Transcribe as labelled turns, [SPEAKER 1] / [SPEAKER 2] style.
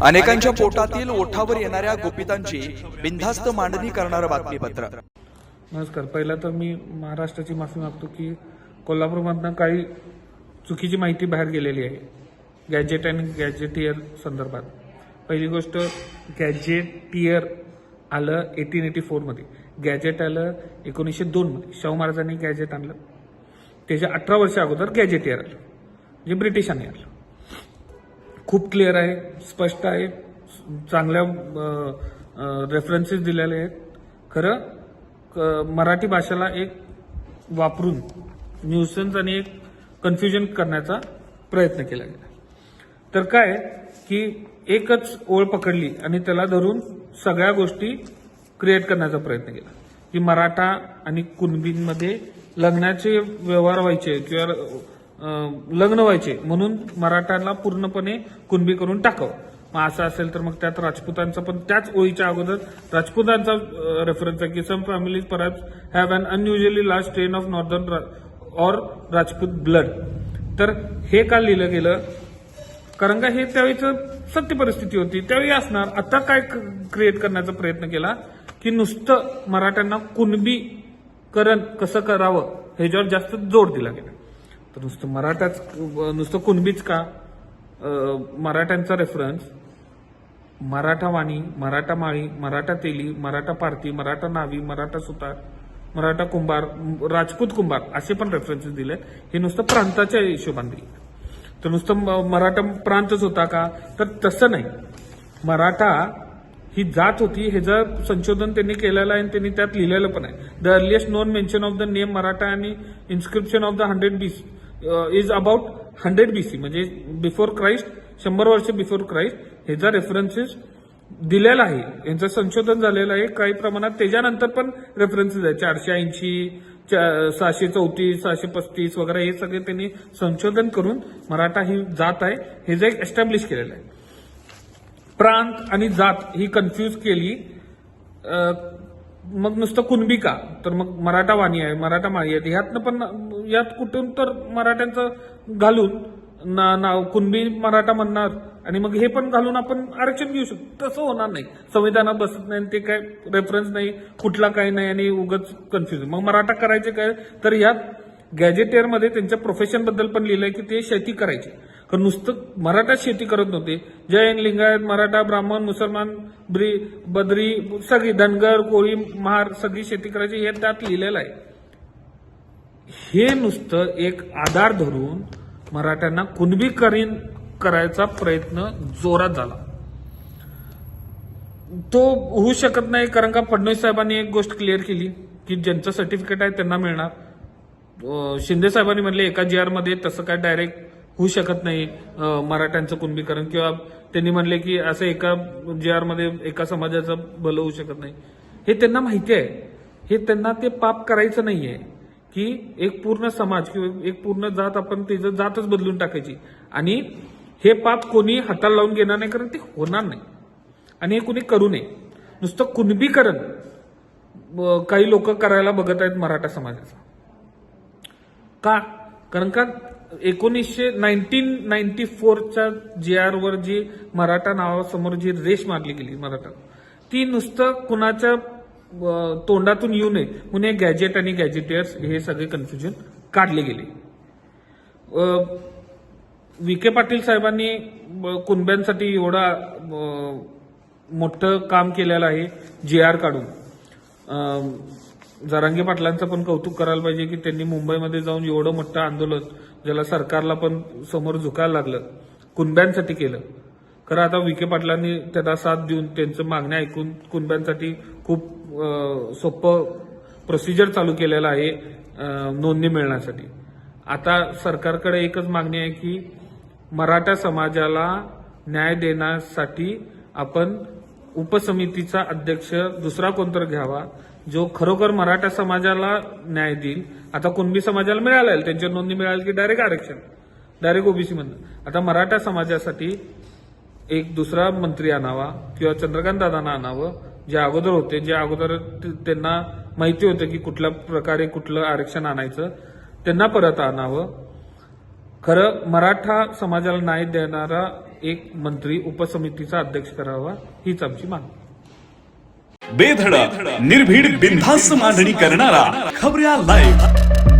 [SPEAKER 1] अनेकांच्या पोटातील ओठावर येणाऱ्या गुपितांची बिनधास्त मांडणी करणारं बातमीपत्र।
[SPEAKER 2] नमस्कार। पहिला तर मी महाराष्ट्राची माफी मागतो की कोल्हापूरमधनं काही चुकीची माहिती बाहेर गेलेली आहे गॅजेट आणि गॅजेटियर संदर्भात। पहिली गोष्ट, गॅजेटियर आलं 1884 मध्ये, गॅजेट आलं 1902 मध्ये। शाहू महाराजांनी गॅजेट आणलं, त्याच्या 18 वर्ष अगोदर गॅजेटियर आलं, जे ब्रिटिशांनी आलं। खूप क्लिअर आहे, स्पष्ट आहे, चांगल्या रेफरन्सेस दिलेले आहेत। खरं मराठी भाषेला एक वापरून न्यूसन्स आणि एक कन्फ्युजन करण्याचा प्रयत्न केला गेला। तर काय की एकच ओळ पकडली आणि त्याला धरून सगळ्या गोष्टी क्रिएट करण्याचा प्रयत्न केला की मराठा आणि कुणबींमध्ये लग्नाचे व्यवहार व्हायचे किंवा लग्न व्हायचे, म्हणून मराठ्यांना पूर्णपणे कुणबी करून टाकावं। मग असं असेल तर मग त्यात राजपूतांचा पण त्याच ओळीच्या अगोदर राजपूतांचा रेफरन्स आहे की some families perhaps have an unusually large strain of northern or Rajput blood. तर हे का लिहिलं गेलं? कारण का हे त्यावेळीचं सत्य परिस्थिती होती, त्यावेळी असणार। आता काय क्रिएट करण्याचा प्रयत्न केला की नुसतं मराठ्यांना कुणबीकरण कसं करावं ह्याच्यावर जास्त जोर दिला गेला। तर नुसतं कुणबीच का? मराठ्यांचा रेफरन्स मराठा वाणी, मराठा माळी, मराठा तेली, मराठा पारती, मराठा नावी, मराठा सुतार, मराठा कुंभार, राजपूत कुंभार असे पण रेफरन्सेस दिले। हे नुसतं प्रांताच्या हिशोबाने दिले। तर नुसतं मराठा प्रांतच होता का? तर तसं नाही, मराठा ही जात होती, ह्याचं संशोधन त्यांनी केलेलं आहे आणि त्यांनी त्यात लिहिलेलं पण आहे। The earliest known mention of the name Maratha आणि inscription of the 100 BC is about 100 BC, म्हणजे बिफोर क्राइस्ट, 100 वर्ष बिफोर क्राइस्ट ह्याचा रेफरन्सेस दिलेला आहे, यांचं संशोधन झालेलं आहे। काही प्रमाणात त्याच्यानंतर पण रेफरन्सेस आहे, 480, 634, 635 वगैरे, हे सगळे त्यांनी संशोधन करून मराठा ही जात आहे हे जे एस्टॅब्लिश केलेलं आहे। प्रांत आणि जात ही कन्फ्यूज केली। मग नुसतं कुणबी का? तर मग मराठा वाणी आहे, मराठा माळी आहे, ह्यातनं पण यात कुठून तर मराठ्यांचं घालून नाव कुणबी मराठा म्हणणार आणि मग हे पण घालून आपण आरक्षण घेऊ शकतो। तसं होणार नाही, संविधानात बसत नाही, ते काय रेफरन्स नाही, कुठला काही नाही आणि उगाच कन्फ्युजन। मग मराठा करायचे काय? तर यात गॅजेटियरमध्ये त्यांच्या प्रोफेशन बद्दल पण लिहिलंय की ते शेती करायचे। कारण नुसतं मराठा शेती करत नव्हते, जैन, लिंगायत, मराठा, ब्राह्मण, मुसलमान, बद्री, सगळी धनगर, कोळी, महार सगळी शेती करायची, हे त्यात लिहिलेलं आहे। हे नुसतं एक आधार धरून मराठ्यांना कुणबीकरण करायचा प्रयत्न जोरात झाला। तो होऊ शकत नाही, कारण का फडणवीस साहेबांनी एक गोष्ट क्लिअर केली की ज्यांचं सर्टिफिकेट आहे त्यांना मिळणार। शिंदे साहेबांनी म्हणले एका GR मध्ये तसं काय डायरेक्ट होऊ शकत नाही मराठ्यांचं कुणबीकरण, किंवा त्यांनी म्हणले की असं एका GR मध्ये एका समाजाचं भलं होऊ शकत नाही। हे त्यांना माहिती आहे, हे त्यांना ते पाप करायचं नाहीये की एक पूर्ण समाज किंवा एक पूर्ण जात आपण त्याचं जातच बदलून टाकायची, आणि हे पाप कोणी हाताला लावून घेणार नाही, कारण ते होणार नाही आणि हे कोणी करू नये। नुसतं कुणबीकरण काही लोक करायला बघत आहेत मराठा समाजाचं का? कारण का 1994च्या GR वर जी मराठा नावासमोर जी रेष मारली गेली मराठा, ती नुसतं कुणाच्या तोंडातून येऊ नये म्हणून गॅजेट आणि गॅजेटियर्स हे सगळे कन्फ्युजन काढले गेले। विखे पाटील साहेबांनी कुणब्यांसाठी एवढा मोठं काम केलेलं आहे GR काढून। जरांगे पाटलांचं पण कौतुक करायला पाहिजे की त्यांनी मुंबईमध्ये जाऊन एवढं मोठं आंदोलन, ज्याला सरकारला पण समोर झुकायला लागलं, कुणब्यांसाठी केलं। खरं आता विखे पाटलांनी त्यांना साथ देऊन त्यांचं मागण्या ऐकून कुणब्यांसाठी खूप सोपं प्रोसिजर चालू केलेलं आहे नोंदणी मिळण्यासाठी। आता सरकारकडे एकच मागणी आहे की मराठा समाजाला न्याय देण्यासाठी आपण उपसमितीचा अध्यक्ष दुसरा कोणतर घ्यावा जो खरोखर मराठा समाजाला न्याय देईल। आता कुणबी समाजाला मिळालं, त्यांच्या नोंदणी मिळाली की डायरेक्ट आरक्षण, डायरेक्ट OBC मधनं। आता मराठा समाजासाठी एक दुसरा मंत्री आणावा किंवा चंद्रकांत दादांना आणावं, जे अगोदर होते, जे अगोदर त्यांना माहिती होतं की कुठल्या प्रकारे कुठलं आरक्षण आणायचं, त्यांना परत आणावं। खरं मराठा समाजाला न्याय देणारा एक मंत्री उपसमितीचा अध्यक्ष करावा हीच आमची मागणी.
[SPEAKER 3] बेधडक निर्भीड बिनधास्त मांडणी करणारा खबऱ्या लाईव्ह.